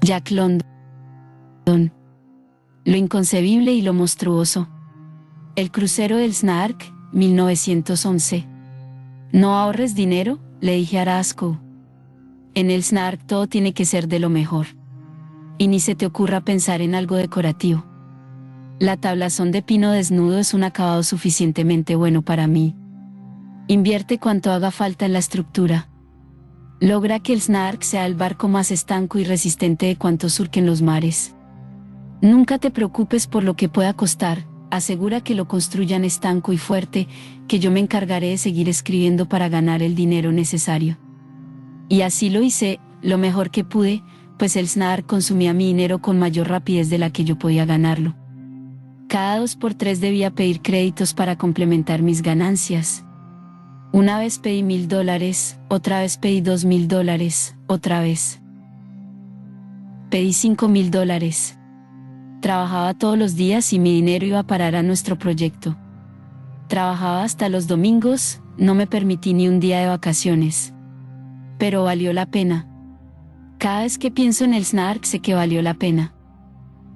Jack London. Lo inconcebible y lo monstruoso. El crucero del Snark, 1911. No ahorres dinero, le dije a Arasco. En el Snark todo tiene que ser de lo mejor. Y ni se te ocurra pensar en algo decorativo. La tablazón de pino desnudo es un acabado suficientemente bueno para mí. Invierte cuanto haga falta en la estructura. Logra que el Snark sea el barco más estanco y resistente de cuantos surquen los mares. Nunca te preocupes por lo que pueda costar, asegura que lo construyan estanco y fuerte, que yo me encargaré de seguir escribiendo para ganar el dinero necesario. Y así lo hice, lo mejor que pude, pues el Snark consumía mi dinero con mayor rapidez de la que yo podía ganarlo. Cada 2 por 3 debía pedir créditos para complementar mis ganancias. Una vez pedí $1,000, otra vez pedí $2,000, otra vez pedí $5,000. Trabajaba todos los días y mi dinero iba a parar a nuestro proyecto. Trabajaba hasta los domingos, no me permití ni un día de vacaciones. Pero valió la pena. Cada vez que pienso en el Snark sé que valió la pena.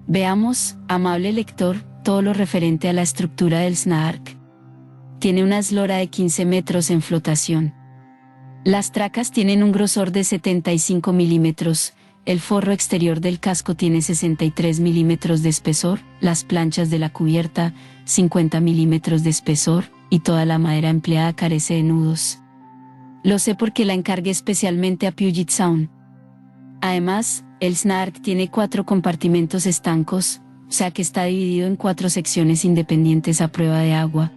Veamos, amable lector, todo lo referente a la estructura del Snark. Tiene una eslora de 15 metros en flotación. Las tracas tienen un grosor de 75 milímetros, el forro exterior del casco tiene 63 milímetros de espesor, las planchas de la cubierta, 50 milímetros de espesor, y toda la madera empleada carece de nudos. Lo sé porque la encargué especialmente a Puget Sound. Además, el Snark tiene 4 compartimentos estancos, o sea que está dividido en 4 secciones independientes a prueba de agua.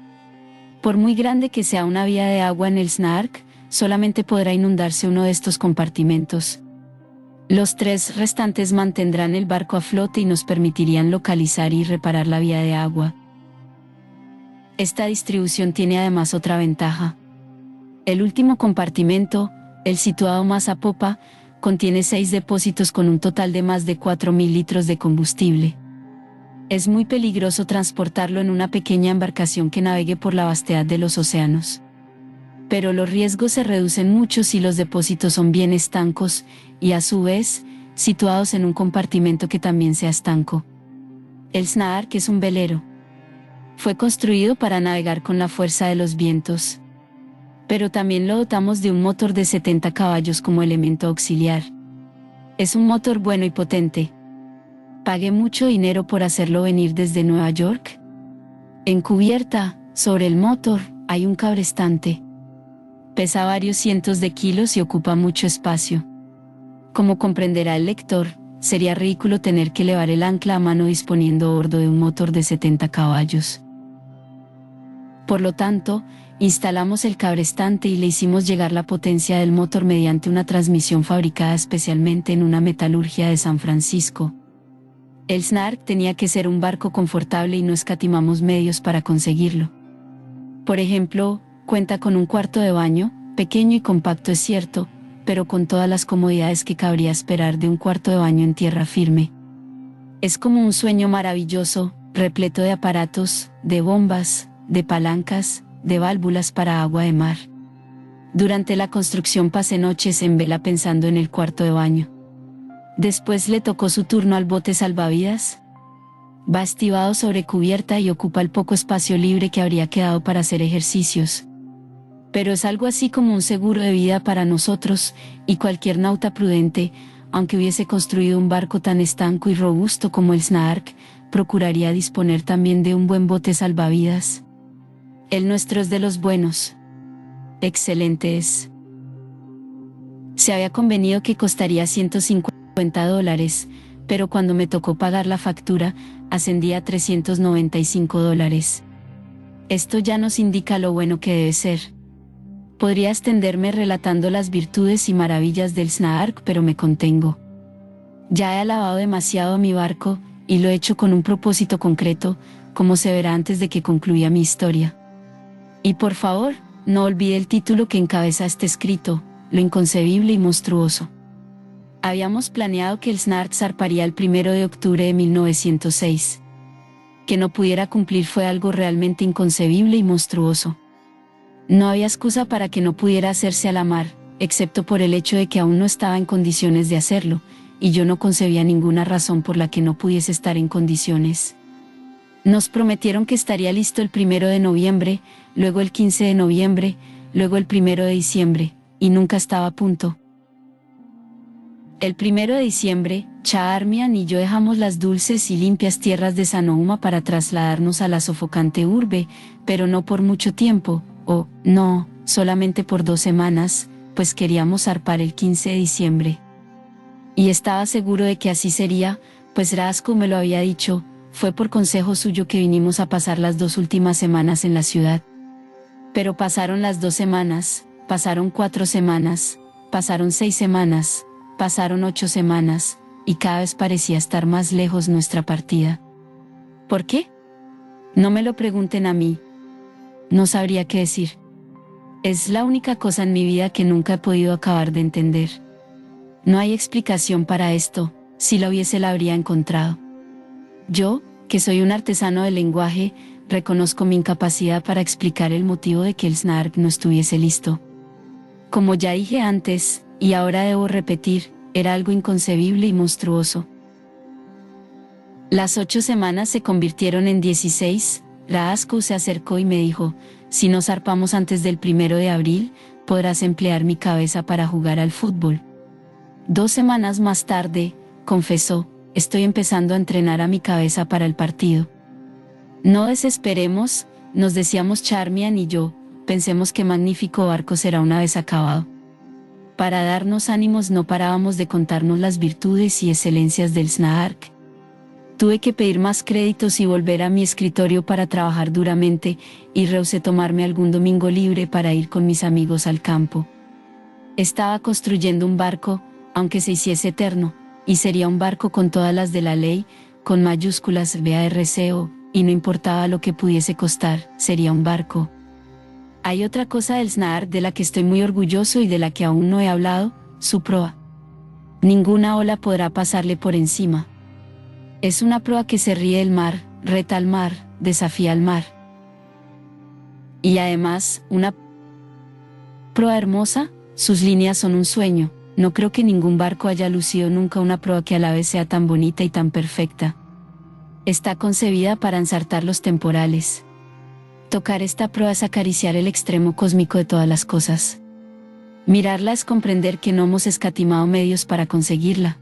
Por muy grande que sea una vía de agua en el Snark, solamente podrá inundarse uno de estos compartimentos. Los 3 restantes mantendrán el barco a flote y nos permitirían localizar y reparar la vía de agua. Esta distribución tiene además otra ventaja. El último compartimento, el situado más a popa, contiene 6 depósitos con un total de más de 4.000 litros de combustible. Es muy peligroso transportarlo en una pequeña embarcación que navegue por la vastedad de los océanos. Pero los riesgos se reducen mucho si los depósitos son bien estancos, y a su vez, situados en un compartimento que también sea estanco. El Snark es un velero. Fue construido para navegar con la fuerza de los vientos. Pero también lo dotamos de un motor de 70 caballos como elemento auxiliar. Es un motor bueno y potente. Pagué mucho dinero por hacerlo venir desde Nueva York. En cubierta, sobre el motor, hay un cabrestante. Pesa varios cientos de kilos y ocupa mucho espacio. Como comprenderá el lector, sería ridículo tener que elevar el ancla a mano disponiendo a bordo de un motor de 70 caballos. Por lo tanto, instalamos el cabrestante y le hicimos llegar la potencia del motor mediante una transmisión fabricada especialmente en una metalurgia de San Francisco. El Snark tenía que ser un barco confortable y no escatimamos medios para conseguirlo. Por ejemplo, cuenta con un cuarto de baño, pequeño y compacto es cierto, pero con todas las comodidades que cabría esperar de un cuarto de baño en tierra firme. Es como un sueño maravilloso, repleto de aparatos, de bombas, de palancas, de válvulas para agua de mar. Durante la construcción pasé noches en vela pensando en el cuarto de baño. Después le tocó su turno al bote salvavidas. Va estibado sobre cubierta y ocupa el poco espacio libre que habría quedado para hacer ejercicios. Pero es algo así como un seguro de vida para nosotros, y cualquier nauta prudente, aunque hubiese construido un barco tan estanco y robusto como el Snark, procuraría disponer también de un buen bote salvavidas. El nuestro es de los buenos. Excelente es. Se había convenido que costaría $150, pero cuando me tocó pagar la factura, ascendía a $395. Esto ya nos indica lo bueno que debe ser. Podría extenderme relatando las virtudes y maravillas del Snark, pero me contengo. Ya he alabado demasiado a mi barco, y lo he hecho con un propósito concreto, como se verá antes de que concluya mi historia. Y por favor, no olvide el título que encabeza este escrito, lo inconcebible y monstruoso. Habíamos planeado que el Snark zarparía el 1 de octubre de 1906. Que no pudiera cumplir fue algo realmente inconcebible y monstruoso. No había excusa para que no pudiera hacerse a la mar, excepto por el hecho de que aún no estaba en condiciones de hacerlo, y yo no concebía ninguna razón por la que no pudiese estar en condiciones. Nos prometieron que estaría listo el 1 de noviembre, luego el 15 de noviembre, luego el 1 de diciembre, y nunca estaba a punto. El 1 de diciembre, Charmian y yo dejamos las dulces y limpias tierras de Sanouma para trasladarnos a la sofocante urbe, pero no por mucho tiempo, no, solamente por 2 semanas, pues queríamos zarpar el 15 de diciembre. Y estaba seguro de que así sería, pues Rasco me lo había dicho, fue por consejo suyo que vinimos a pasar las 2 últimas semanas en la ciudad. Pero pasaron las 2 semanas, pasaron 4 semanas, pasaron 6 semanas, pasaron 8 semanas, y cada vez parecía estar más lejos nuestra partida. ¿Por qué? No me lo pregunten a mí. No sabría qué decir. Es la única cosa en mi vida que nunca he podido acabar de entender. No hay explicación para esto, si la hubiese la habría encontrado. Yo, que soy un artesano del lenguaje, reconozco mi incapacidad para explicar el motivo de que el Snark no estuviese listo. Como ya dije antes, y ahora debo repetir, era algo inconcebible y monstruoso. Las 8 semanas se convirtieron en 16, Rasco se acercó y me dijo, si no zarpamos antes del 1 de abril, podrás emplear mi cabeza para jugar al fútbol. 2 semanas más tarde, confesó, estoy empezando a entrenar a mi cabeza para el partido. No desesperemos, nos decíamos Charmian y yo, pensemos qué magnífico barco será una vez acabado. Para darnos ánimos no parábamos de contarnos las virtudes y excelencias del Snark. Tuve que pedir más créditos y volver a mi escritorio para trabajar duramente, y rehusé tomarme algún domingo libre para ir con mis amigos al campo. Estaba construyendo un barco, aunque se hiciese eterno, y sería un barco con todas las de la ley, con mayúsculas BARCO, y no importaba lo que pudiese costar, sería un barco. Hay otra cosa del Snark de la que estoy muy orgulloso y de la que aún no he hablado, su proa. Ninguna ola podrá pasarle por encima. Es una proa que se ríe del mar, reta al mar, desafía al mar. Y además, una proa hermosa, sus líneas son un sueño. No creo que ningún barco haya lucido nunca una proa que a la vez sea tan bonita y tan perfecta. Está concebida para ensartar los temporales. Tocar esta proa es acariciar el extremo cósmico de todas las cosas. Mirarla es comprender que no hemos escatimado medios para conseguirla.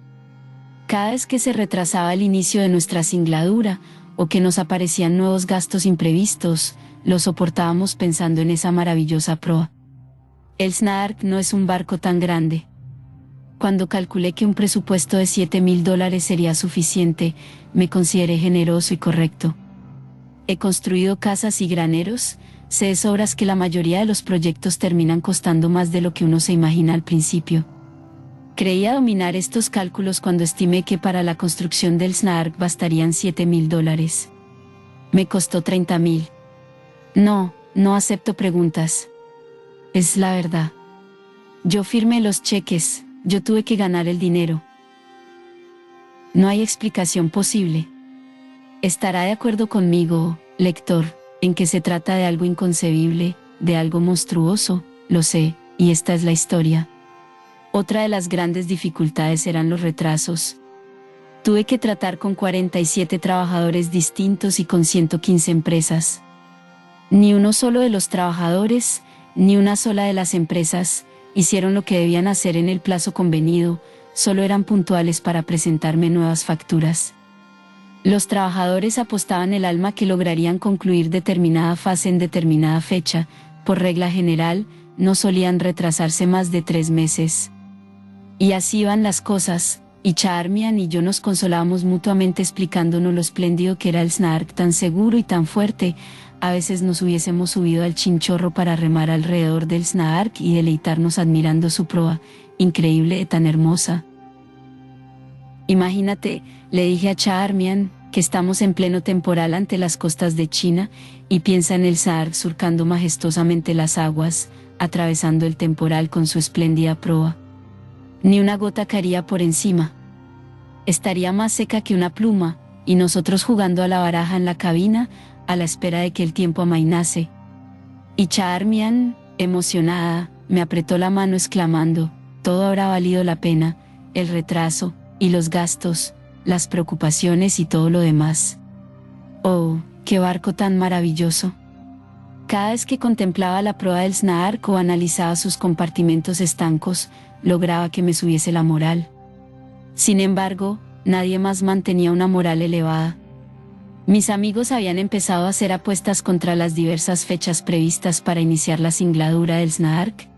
Cada vez que se retrasaba el inicio de nuestra singladura, o que nos aparecían nuevos gastos imprevistos, lo soportábamos pensando en esa maravillosa proa. El Snark no es un barco tan grande. Cuando calculé que un presupuesto de $7,000 sería suficiente, me consideré generoso y correcto. He construido casas y graneros, sé de sobras que la mayoría de los proyectos terminan costando más de lo que uno se imagina al principio. Creía dominar estos cálculos cuando estimé que para la construcción del Snark bastarían $7,000. Me costó $30,000. No acepto preguntas. Es la verdad. Yo firmé los cheques, yo tuve que ganar el dinero. No hay explicación posible. Estará de acuerdo conmigo, lector, en que se trata de algo inconcebible, de algo monstruoso, lo sé, y esta es la historia. Otra de las grandes dificultades eran los retrasos. Tuve que tratar con 47 trabajadores distintos y con 115 empresas. Ni uno solo de los trabajadores, ni una sola de las empresas, hicieron lo que debían hacer en el plazo convenido, solo eran puntuales para presentarme nuevas facturas. Los trabajadores apostaban el alma que lograrían concluir determinada fase en determinada fecha, por regla general, no solían retrasarse más de 3 meses. Y así iban las cosas, y Charmian y yo nos consolábamos mutuamente explicándonos lo espléndido que era el Snark, tan seguro y tan fuerte. A veces nos hubiésemos subido al chinchorro para remar alrededor del Snark y deleitarnos admirando su proa, increíble y tan hermosa. Imagínate, le dije a Charmian, que estamos en pleno temporal ante las costas de China, y piensa en el Snark surcando majestuosamente las aguas, atravesando el temporal con su espléndida proa. Ni una gota caería por encima. Estaría más seca que una pluma, y nosotros jugando a la baraja en la cabina, a la espera de que el tiempo amainase. Y Charmian, emocionada, me apretó la mano exclamando, todo habrá valido la pena, el retraso, y los gastos, las preocupaciones y todo lo demás. Oh, qué barco tan maravilloso. Cada vez que contemplaba la proa del Snark o analizaba sus compartimentos estancos, lograba que me subiese la moral. Sin embargo, nadie más mantenía una moral elevada. Mis amigos habían empezado a hacer apuestas contra las diversas fechas previstas para iniciar la singladura del Snark.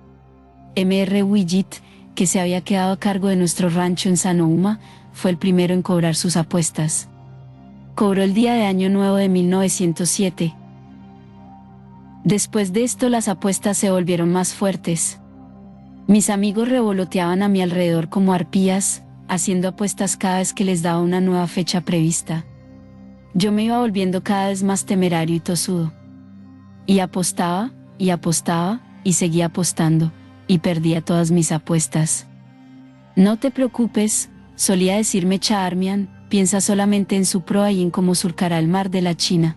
Mr. Widget, que se había quedado a cargo de nuestro rancho en Sanouma, fue el primero en cobrar sus apuestas. Cobró el día de Año Nuevo de 1907. Después de esto las apuestas se volvieron más fuertes. Mis amigos revoloteaban a mi alrededor como arpías, haciendo apuestas cada vez que les daba una nueva fecha prevista. Yo me iba volviendo cada vez más temerario y tosudo. Y apostaba, y seguía apostando, y perdía todas mis apuestas. No te preocupes, solía decirme Charmian, piensa solamente en su proa y en cómo surcará el mar de la China.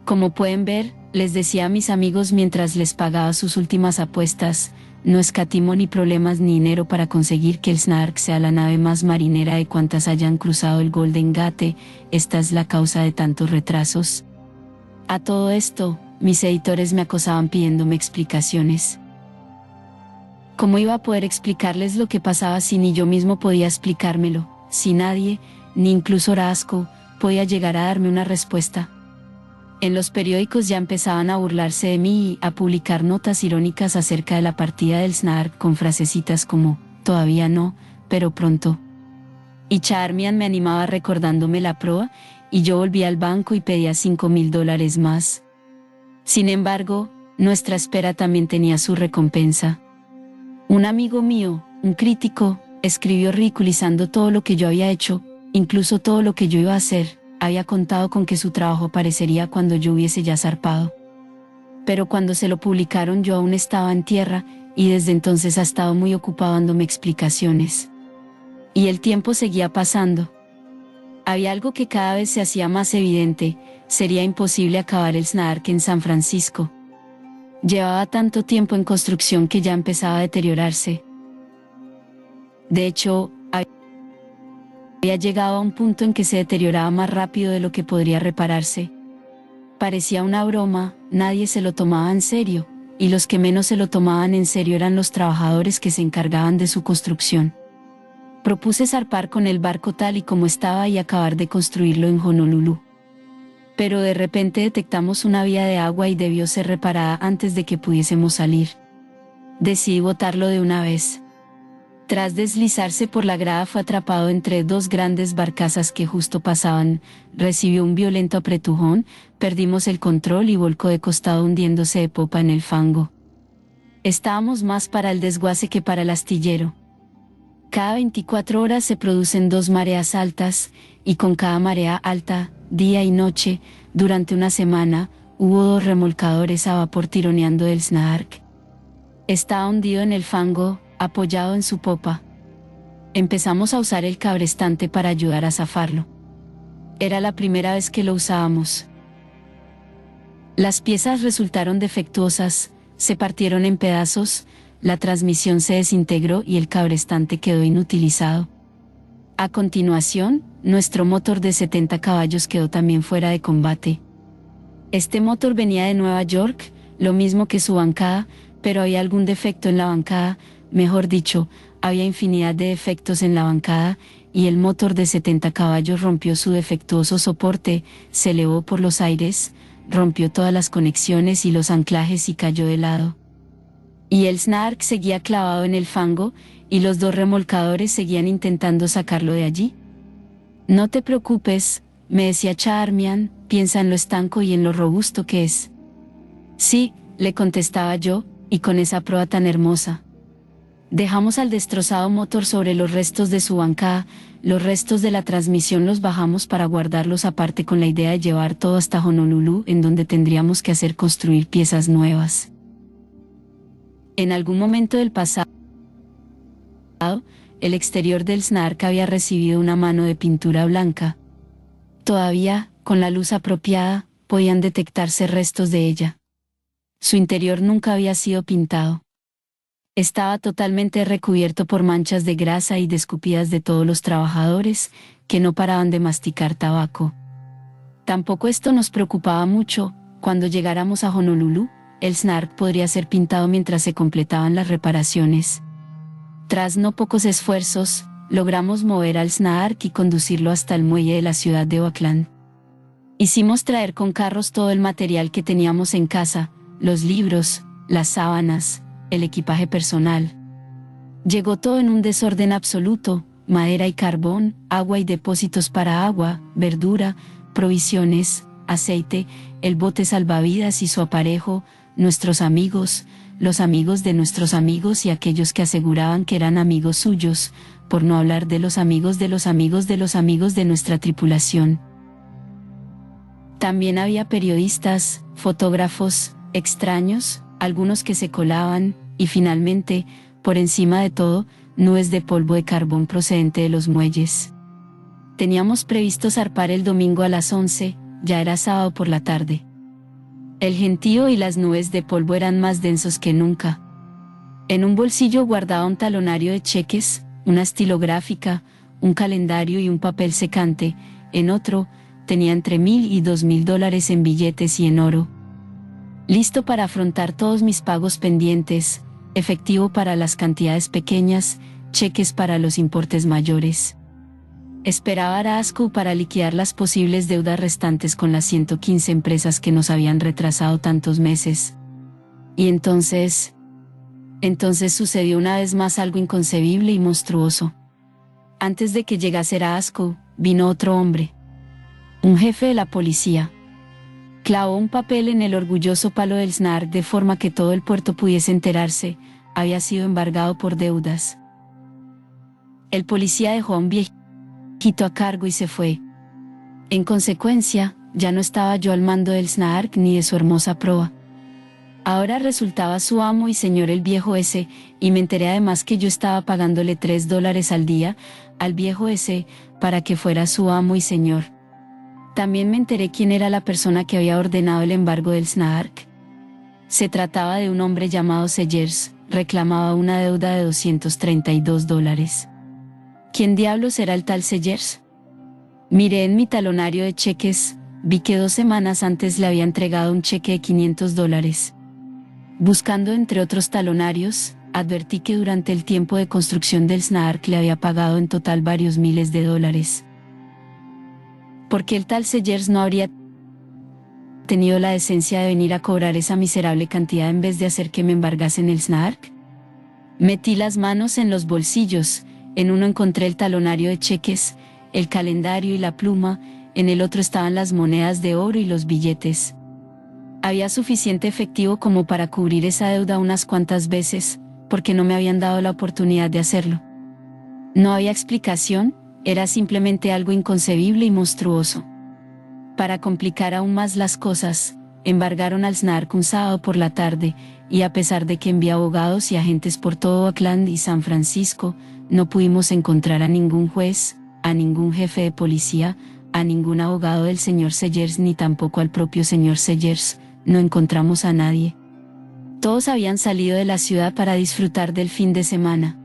Como pueden ver, les decía a mis amigos mientras les pagaba sus últimas apuestas, no escatimo ni problemas ni dinero para conseguir que el Snark sea la nave más marinera de cuantas hayan cruzado el Golden Gate, esta es la causa de tantos retrasos. A todo esto, mis editores me acosaban pidiéndome explicaciones. ¿Cómo iba a poder explicarles lo que pasaba si ni yo mismo podía explicármelo, si nadie, ni incluso Horace, podía llegar a darme una respuesta? En los periódicos ya empezaban a burlarse de mí y a publicar notas irónicas acerca de la partida del Snark con frasecitas como, todavía no, pero pronto. Y Charmian me animaba recordándome la proa, y yo volvía al banco y pedía $5,000 más. Sin embargo, nuestra espera también tenía su recompensa. Un amigo mío, un crítico, escribió ridiculizando todo lo que yo había hecho, incluso todo lo que yo iba a hacer. Había contado con que su trabajo aparecería cuando yo hubiese ya zarpado. Pero cuando se lo publicaron yo aún estaba en tierra, y desde entonces ha estado muy ocupado dándome explicaciones. Y el tiempo seguía pasando. Había algo que cada vez se hacía más evidente, sería imposible acabar el Snark en San Francisco. Llevaba tanto tiempo en construcción que ya empezaba a deteriorarse. De hecho, había llegado a un punto en que se deterioraba más rápido de lo que podría repararse. Parecía una broma, nadie se lo tomaba en serio, y los que menos se lo tomaban en serio eran los trabajadores que se encargaban de su construcción. Propuse zarpar con el barco tal y como estaba y acabar de construirlo en Honolulu. Pero de repente detectamos una vía de agua y debió ser reparada antes de que pudiésemos salir. Decidí botarlo de una vez. Tras deslizarse por la grada fue atrapado entre dos grandes barcazas que justo pasaban, recibió un violento apretujón, perdimos el control y volcó de costado hundiéndose de popa en el fango. Estábamos más para el desguace que para el astillero. Cada 24 horas se producen 2 mareas altas, y con cada marea alta, día y noche, durante una semana, hubo 2 remolcadores a vapor tironeando del Snark. Estaba hundido en el fango, apoyado en su popa. Empezamos a usar el cabrestante para ayudar a zafarlo. Era la primera vez que lo usábamos. Las piezas resultaron defectuosas, se partieron en pedazos, la transmisión se desintegró y el cabrestante quedó inutilizado. A continuación, nuestro motor de 70 caballos quedó también fuera de combate. Este motor venía de Nueva York, lo mismo que su bancada, pero había algún defecto en la bancada, mejor dicho, había infinidad de defectos en la bancada, y el motor de 70 caballos rompió su defectuoso soporte, se elevó por los aires, rompió todas las conexiones y los anclajes y cayó de lado. Y el Snark seguía clavado en el fango, y los 2 remolcadores seguían intentando sacarlo de allí. No te preocupes, me decía Charmian, piensa en lo estanco y en lo robusto que es. Sí, le contestaba yo, y con esa proa tan hermosa. Dejamos al destrozado motor sobre los restos de su bancada, los restos de la transmisión los bajamos para guardarlos aparte con la idea de llevar todo hasta Honolulu, en donde tendríamos que hacer construir piezas nuevas. En algún momento del pasado, el exterior del Snark había recibido una mano de pintura blanca. Todavía, con la luz apropiada, podían detectarse restos de ella. Su interior nunca había sido pintado. Estaba totalmente recubierto por manchas de grasa y de escupidas de todos los trabajadores, que no paraban de masticar tabaco. Tampoco esto nos preocupaba mucho. Cuando llegáramos a Honolulu, el Snark podría ser pintado mientras se completaban las reparaciones. Tras no pocos esfuerzos, logramos mover al Snark y conducirlo hasta el muelle de la ciudad de Oakland. Hicimos traer con carros todo el material que teníamos en casa, los libros, las sábanas, el equipaje personal. Llegó todo en un desorden absoluto: madera y carbón, agua y depósitos para agua, verdura, provisiones, aceite, el bote salvavidas y su aparejo, nuestros amigos, los amigos de nuestros amigos y aquellos que aseguraban que eran amigos suyos, por no hablar de los amigos de los amigos de los amigos de nuestra tripulación. También había periodistas, fotógrafos, extraños, algunos que se colaban, y finalmente, por encima de todo, nubes de polvo de carbón procedente de los muelles. Teníamos previsto zarpar el domingo a las 11, ya era sábado por la tarde. El gentío y las nubes de polvo eran más densos que nunca. En un bolsillo guardaba un talonario de cheques, una estilográfica, un calendario y un papel secante. En otro, tenía entre $1,000 y $2,000 en billetes y en oro. Listo para afrontar todos mis pagos pendientes, efectivo para las cantidades pequeñas, cheques para los importes mayores. Esperaba a Asco para liquidar las posibles deudas restantes con las 115 empresas que nos habían retrasado tantos meses. Y entonces sucedió una vez más algo inconcebible y monstruoso. Antes de que llegase Asco, vino otro hombre. Un jefe de la policía. Clavó un papel en el orgulloso palo del Snark de forma que todo el puerto pudiese enterarse: había sido embargado por deudas. El policía dejó a un viejito a cargo y se fue. En consecuencia, ya no estaba yo al mando del Snark ni de su hermosa proa. Ahora resultaba su amo y señor el viejo ese, y me enteré además que yo estaba pagándole $3 al día al viejo ese para que fuera su amo y señor. También me enteré quién era la persona que había ordenado el embargo del Snark. Se trataba de un hombre llamado Sellers. Reclamaba una deuda de $232. ¿Quién diablos era el tal Sellers? Miré en mi talonario de cheques, vi que 2 semanas antes le había entregado un cheque de $500. Buscando entre otros talonarios, advertí que durante el tiempo de construcción del Snark le había pagado en total varios miles de dólares. ¿Por qué el tal Sellers no habría tenido la decencia de venir a cobrar esa miserable cantidad en vez de hacer que me embargasen el Snark? Metí las manos en los bolsillos. En uno encontré el talonario de cheques, el calendario y la pluma. En el otro estaban las monedas de oro y los billetes. Había suficiente efectivo como para cubrir esa deuda unas cuantas veces, porque no me habían dado la oportunidad de hacerlo. No había explicación. Era simplemente algo inconcebible y monstruoso. Para complicar aún más las cosas, embargaron al Snark un sábado por la tarde, y a pesar de que envié abogados y agentes por todo Oakland y San Francisco, no pudimos encontrar a ningún juez, a ningún jefe de policía, a ningún abogado del señor Sellers ni tampoco al propio señor Sellers. No encontramos a nadie. Todos habían salido de la ciudad para disfrutar del fin de semana.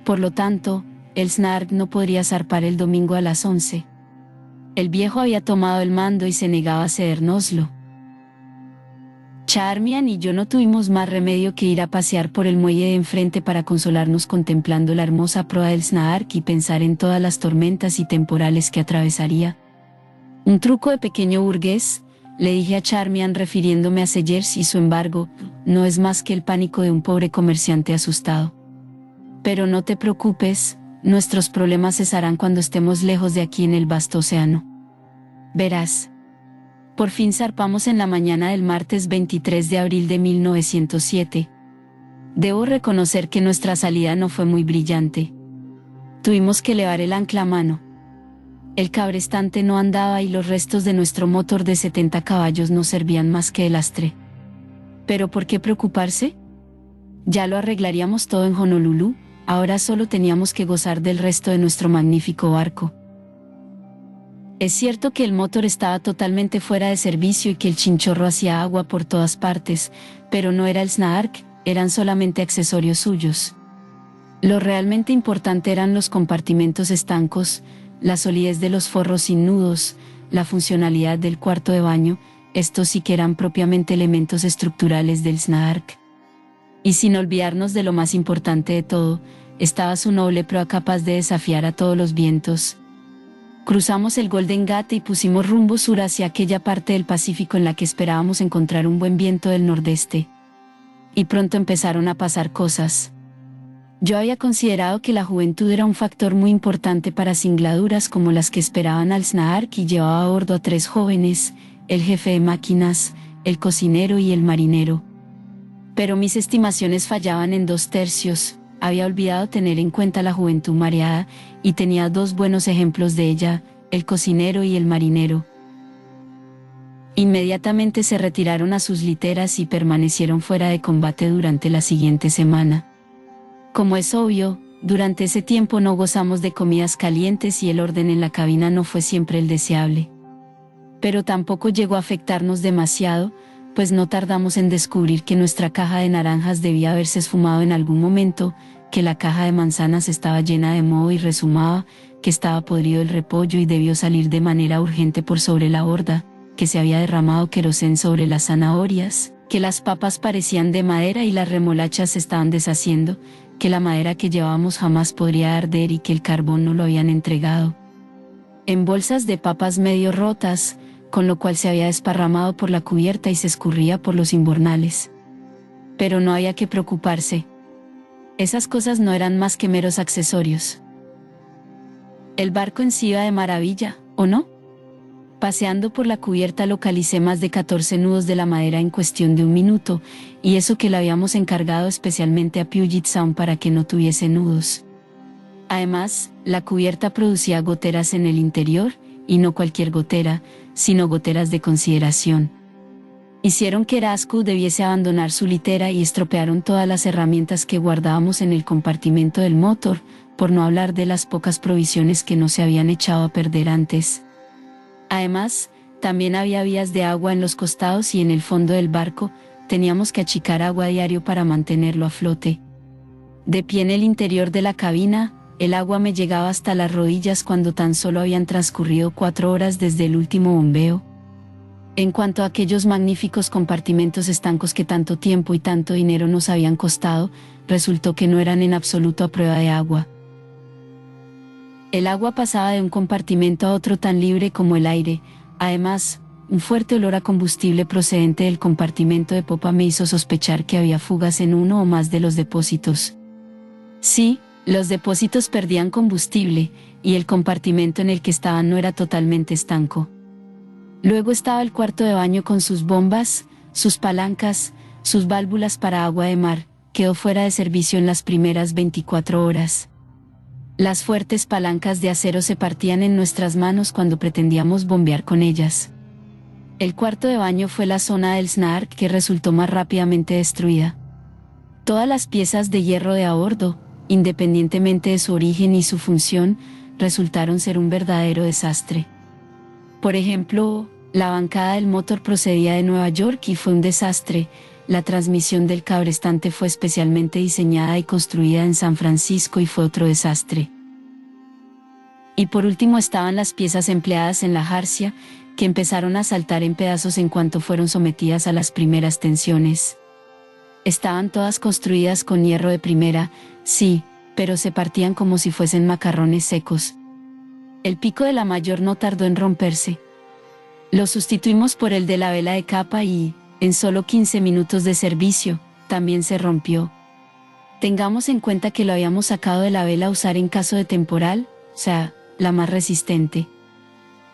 Por lo tanto, el Snark no podría zarpar el domingo a las 11. El viejo había tomado el mando y se negaba a cedérnoslo. Charmian y yo no tuvimos más remedio que ir a pasear por el muelle de enfrente para consolarnos contemplando la hermosa proa del Snark y pensar en todas las tormentas y temporales que atravesaría. Un truco de pequeño burgués, le dije a Charmian refiriéndome a Sellers y su embargo, no es más que el pánico de un pobre comerciante asustado. Pero no te preocupes, nuestros problemas cesarán cuando estemos lejos de aquí en el vasto océano. Verás. Por fin zarpamos en la mañana del martes 23 de abril de 1907. Debo reconocer que nuestra salida no fue muy brillante. Tuvimos que elevar el ancla a mano. El cabrestante no andaba y los restos de nuestro motor de 70 caballos no servían más que de lastre. ¿Pero por qué preocuparse? Ya lo arreglaríamos todo en Honolulu. Ahora solo teníamos que gozar del resto de nuestro magnífico barco. Es cierto que el motor estaba totalmente fuera de servicio y que el chinchorro hacía agua por todas partes, pero no era el Snark, eran solamente accesorios suyos. Lo realmente importante eran los compartimentos estancos, la solidez de los forros sin nudos, la funcionalidad del cuarto de baño. Estos sí que eran propiamente elementos estructurales del Snark. Y sin olvidarnos de lo más importante de todo, estaba su noble proa capaz de desafiar a todos los vientos. Cruzamos el Golden Gate y pusimos rumbo sur hacia aquella parte del Pacífico en la que esperábamos encontrar un buen viento del nordeste. Y pronto empezaron a pasar cosas. Yo había considerado que la juventud era un factor muy importante para singladuras como las que esperaban al Snark y llevaba a bordo a 3 jóvenes, el jefe de máquinas, el cocinero y el marinero. Pero mis estimaciones fallaban en 2/3, había olvidado tener en cuenta la juventud mareada, y tenía 2 buenos ejemplos de ella, el cocinero y el marinero. Inmediatamente se retiraron a sus literas y permanecieron fuera de combate durante la siguiente semana. Como es obvio, durante ese tiempo no gozamos de comidas calientes y el orden en la cabina no fue siempre el deseable. Pero tampoco llegó a afectarnos demasiado, pues no tardamos en descubrir que nuestra caja de naranjas debía haberse esfumado en algún momento, que la caja de manzanas estaba llena de moho y rezumaba, que estaba podrido el repollo y debió salir de manera urgente por sobre la borda, que se había derramado querosén sobre las zanahorias, que las papas parecían de madera y las remolachas se estaban deshaciendo, que la madera que llevábamos jamás podría arder y que el carbón no lo habían entregado. En bolsas de papas medio rotas, con lo cual se había desparramado por la cubierta y se escurría por los imbornales. Pero no había que preocuparse. Esas cosas no eran más que meros accesorios. El barco en sí iba de maravilla, ¿o no? Paseando por la cubierta localicé más de 14 nudos de la madera en cuestión de 1 minuto, y eso que le habíamos encargado especialmente a Puget Sound para que no tuviese nudos. Además, la cubierta producía goteras en el interior, y no cualquier gotera, sino goteras de consideración. Hicieron que Erasco debiese abandonar su litera y estropearon todas las herramientas que guardábamos en el compartimento del motor, por no hablar de las pocas provisiones que no se habían echado a perder antes. Además, también había vías de agua en los costados y en el fondo del barco, teníamos que achicar agua a diario para mantenerlo a flote. De pie en el interior de la cabina, el agua me llegaba hasta las rodillas cuando tan solo habían transcurrido 4 horas desde el último bombeo. En cuanto a aquellos magníficos compartimentos estancos que tanto tiempo y tanto dinero nos habían costado, resultó que no eran en absoluto a prueba de agua. El agua pasaba de un compartimento a otro tan libre como el aire. Además, un fuerte olor a combustible procedente del compartimento de popa me hizo sospechar que había fugas en uno o más de los depósitos. Sí, los depósitos perdían combustible, y el compartimento en el que estaban no era totalmente estanco. Luego estaba el cuarto de baño con sus bombas, sus palancas, sus válvulas para agua de mar, quedó fuera de servicio en las primeras 24 horas. Las fuertes palancas de acero se partían en nuestras manos cuando pretendíamos bombear con ellas. El cuarto de baño fue la zona del Snark que resultó más rápidamente destruida. Todas las piezas de hierro de a bordo, independientemente de su origen y su función, resultaron ser un verdadero desastre. Por ejemplo, la bancada del motor procedía de Nueva York y fue un desastre. La transmisión del cabrestante fue especialmente diseñada y construida en San Francisco y fue otro desastre. Y por último estaban las piezas empleadas en la jarcia, que empezaron a saltar en pedazos en cuanto fueron sometidas a las primeras tensiones. Estaban todas construidas con hierro de primera, sí, pero se partían como si fuesen macarrones secos. El pico de la mayor no tardó en romperse. Lo sustituimos por el de la vela de capa y, en solo 15 minutos de servicio, también se rompió. Tengamos en cuenta que lo habíamos sacado de la vela a usar en caso de temporal, o sea, la más resistente.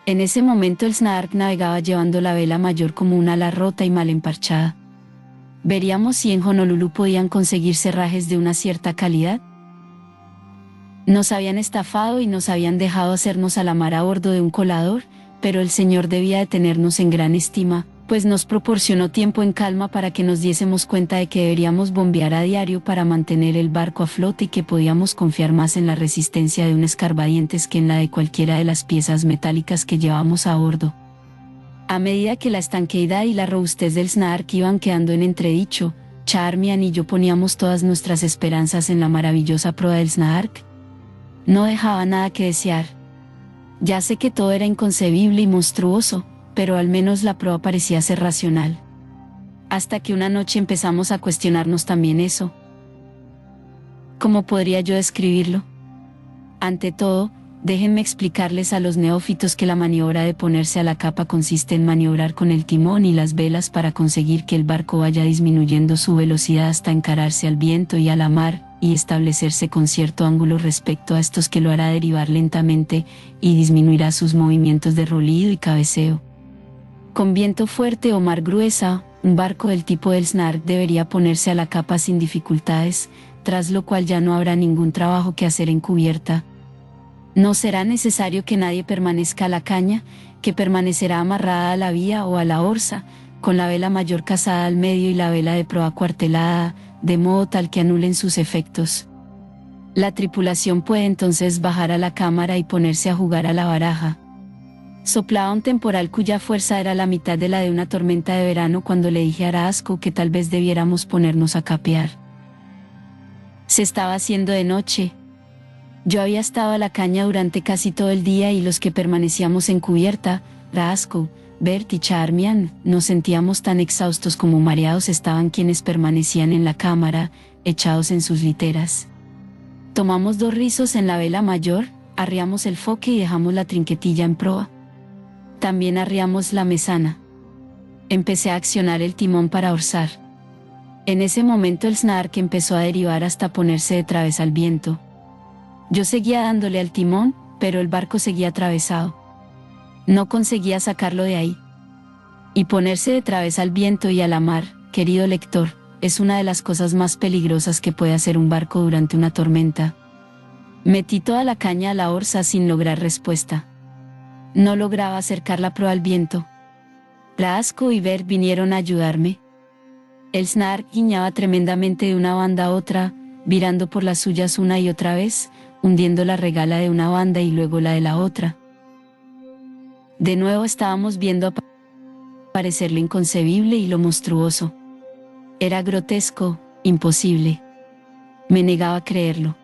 En ese momento el Snark navegaba llevando la vela mayor como una ala rota y mal emparchada. Veríamos si en Honolulu podían conseguir cerrajes de una cierta calidad. Nos habían estafado y nos habían dejado hacernos a la mar a bordo de un colador, pero el señor debía de tenernos en gran estima, pues nos proporcionó tiempo en calma para que nos diésemos cuenta de que deberíamos bombear a diario para mantener el barco a flote y que podíamos confiar más en la resistencia de un escarbadientes que en la de cualquiera de las piezas metálicas que llevábamos a bordo. A medida que la estanqueidad y la robustez del Snark iban quedando en entredicho, Charmian y yo poníamos todas nuestras esperanzas en la maravillosa proa del Snark. No dejaba nada que desear. Ya sé que todo era inconcebible y monstruoso, pero al menos la proa parecía ser racional. Hasta que una noche empezamos a cuestionarnos también eso. ¿Cómo podría yo describirlo? Ante todo, déjenme explicarles a los neófitos que la maniobra de ponerse a la capa consiste en maniobrar con el timón y las velas para conseguir que el barco vaya disminuyendo su velocidad hasta encararse al viento y a la mar, y establecerse con cierto ángulo respecto a estos que lo hará derivar lentamente, y disminuirá sus movimientos de rolido y cabeceo. Con viento fuerte o mar gruesa, un barco del tipo del Snark debería ponerse a la capa sin dificultades, tras lo cual ya no habrá ningún trabajo que hacer en cubierta. No será necesario que nadie permanezca a la caña, que permanecerá amarrada a la vía o a la orza, con la vela mayor cazada al medio y la vela de proa cuartelada, de modo tal que anulen sus efectos. La tripulación puede entonces bajar a la cámara y ponerse a jugar a la baraja. Soplaba un temporal cuya fuerza era la mitad de la de una tormenta de verano cuando le dije a Arasco que tal vez debiéramos ponernos a capear. Se estaba haciendo de noche. Yo había estado a la caña durante casi todo el día y los que permanecíamos en cubierta, Arasco, Bert y Charmian, nos sentíamos tan exhaustos como mareados estaban quienes permanecían en la cámara, echados en sus literas. Tomamos 2 rizos en la vela mayor, arriamos el foque y dejamos la trinquetilla en proa. También arriamos la mesana. Empecé a accionar el timón para orzar. En ese momento el Snark empezó a derivar hasta ponerse de través al viento. Yo seguía dándole al timón, pero el barco seguía atravesado. No conseguía sacarlo de ahí. Y ponerse de través al viento y a la mar, querido lector, es una de las cosas más peligrosas que puede hacer un barco durante una tormenta. Metí toda la caña a la orza sin lograr respuesta. No lograba acercar la proa al viento. Arasco y Bert vinieron a ayudarme. El Snark guiñaba tremendamente de una banda a otra, virando por las suyas una y otra vez, hundiendo la regala de una banda y luego la de la otra. De nuevo estábamos viendo aparecer lo inconcebible y lo monstruoso. Era grotesco, imposible. Me negaba a creerlo.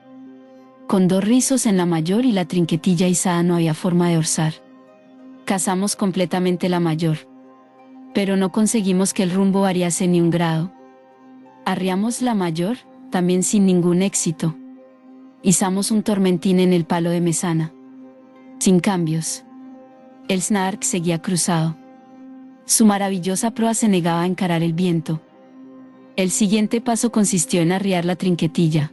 Con 2 rizos en la mayor y la trinquetilla izada no había forma de orzar. Cazamos completamente la mayor. Pero no conseguimos que el rumbo variase ni un grado. Arriamos la mayor, también sin ningún éxito. Izamos un tormentín en el palo de mesana. Sin cambios. El Snark seguía cruzado. Su maravillosa proa se negaba a encarar el viento. El siguiente paso consistió en arriar la trinquetilla.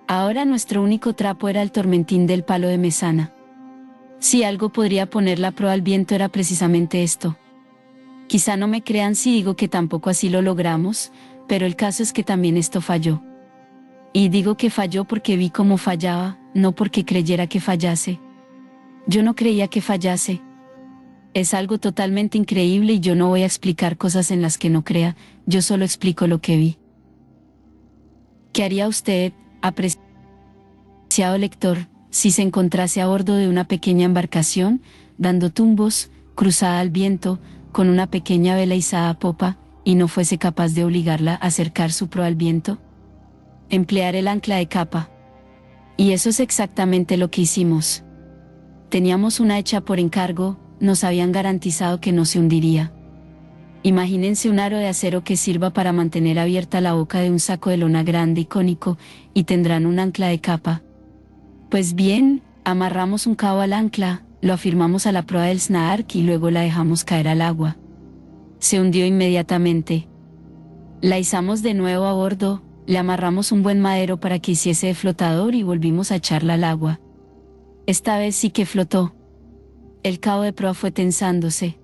Ahora nuestro único trapo era el tormentín del palo de mesana. Si algo podría poner la proa al viento era precisamente esto. Quizá no me crean si digo que tampoco así lo logramos, pero el caso es que también esto falló. Y digo que falló porque vi cómo fallaba, no porque creyera que fallase. Yo no creía que fallase. Es algo totalmente increíble y yo no voy a explicar cosas en las que no crea, yo solo explico lo que vi. ¿Qué haría usted, apreciado lector, si se encontrase a bordo de una pequeña embarcación, dando tumbos, cruzada al viento, con una pequeña vela izada a popa, y no fuese capaz de obligarla a acercar su proa al viento? Emplear el ancla de capa. Y eso es exactamente lo que hicimos. Teníamos una hecha por encargo, nos habían garantizado que no se hundiría. Imagínense un aro de acero que sirva para mantener abierta la boca de un saco de lona grande y cónico, y tendrán un ancla de capa. Pues bien, amarramos un cabo al ancla, lo afirmamos a la proa del Snark y luego la dejamos caer al agua. Se hundió inmediatamente. La izamos de nuevo a bordo, le amarramos un buen madero para que hiciese de flotador y volvimos a echarla al agua. Esta vez sí que flotó. El cabo de proa fue tensándose.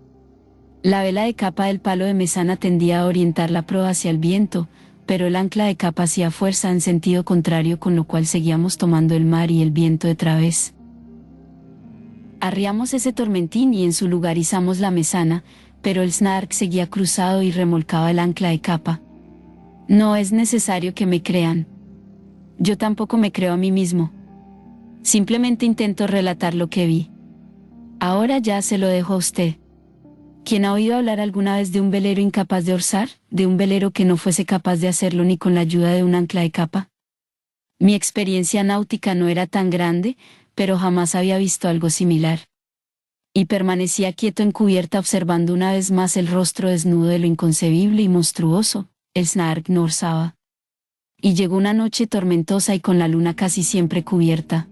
La vela de capa del palo de mesana tendía a orientar la proa hacia el viento, pero el ancla de capa hacía fuerza en sentido contrario, con lo cual seguíamos tomando el mar y el viento de través. Arriamos ese tormentín y en su lugar izamos la mesana, pero el Snark seguía cruzado y remolcaba el ancla de capa. No es necesario que me crean. Yo tampoco me creo a mí mismo. Simplemente intento relatar lo que vi. Ahora ya se lo dejo a usted. ¿Quién ha oído hablar alguna vez de un velero incapaz de orzar, de un velero que no fuese capaz de hacerlo ni con la ayuda de un ancla de capa? Mi experiencia náutica no era tan grande, pero jamás había visto algo similar. Y permanecía quieto en cubierta observando una vez más el rostro desnudo de lo inconcebible y monstruoso. El Snark no orzaba. Y llegó una noche tormentosa y con la luna casi siempre cubierta.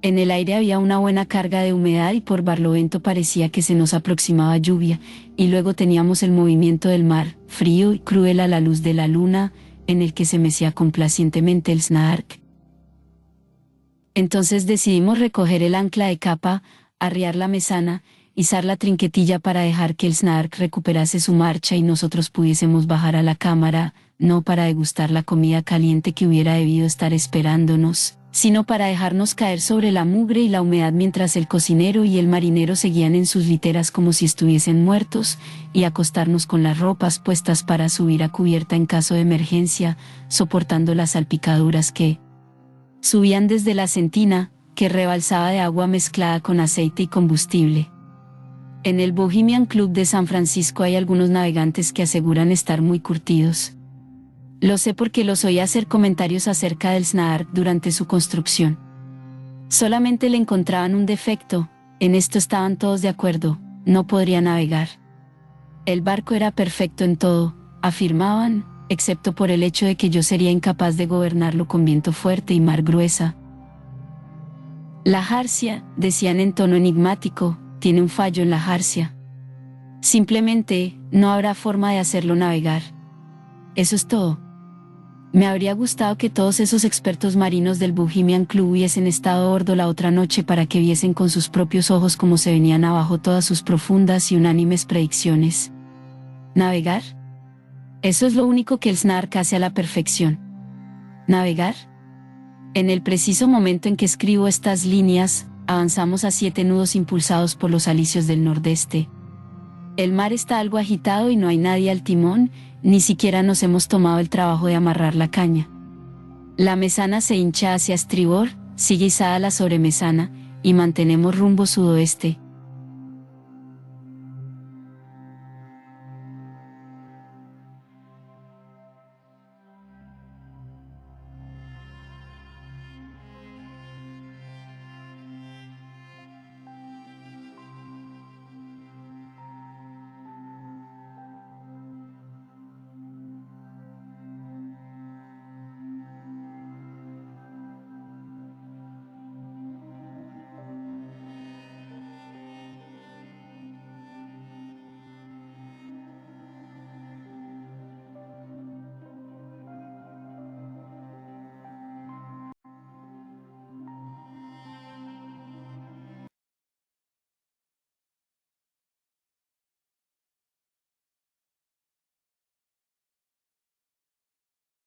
En el aire había una buena carga de humedad y por barlovento parecía que se nos aproximaba lluvia, y luego teníamos el movimiento del mar, frío y cruel a la luz de la luna, en el que se mecía complacientemente el Snark. Entonces decidimos recoger el ancla de capa, arriar la mesana, izar la trinquetilla para dejar que el Snark recuperase su marcha y nosotros pudiésemos bajar a la cámara, no para degustar la comida caliente que hubiera debido estar esperándonos, sino para dejarnos caer sobre la mugre y la humedad mientras el cocinero y el marinero seguían en sus literas como si estuviesen muertos, y acostarnos con las ropas puestas para subir a cubierta en caso de emergencia, soportando las salpicaduras que subían desde la sentina, que rebalsaba de agua mezclada con aceite y combustible. En el Bohemian Club de San Francisco hay algunos navegantes que aseguran estar muy curtidos. Lo sé porque los oí hacer comentarios acerca del Snark durante su construcción. Solamente le encontraban un defecto, en esto estaban todos de acuerdo: no podría navegar. El barco era perfecto en todo, afirmaban, excepto por el hecho de que yo sería incapaz de gobernarlo con viento fuerte y mar gruesa. La jarcia, decían en tono enigmático, tiene un fallo en la jarcia. Simplemente, no habrá forma de hacerlo navegar. Eso es todo. Me habría gustado que todos esos expertos marinos del Bohemian Club hubiesen estado a bordo la otra noche para que viesen con sus propios ojos cómo se venían abajo todas sus profundas y unánimes predicciones. ¿Navegar? Eso es lo único que el Snark hace a la perfección. ¿Navegar? En el preciso momento en que escribo estas líneas, avanzamos a 7 nudos impulsados por los alisios del nordeste. El mar está algo agitado y no hay nadie al timón, ni siquiera nos hemos tomado el trabajo de amarrar la caña. La mesana se hincha hacia estribor, sigue izada la sobremesana, y mantenemos rumbo sudoeste,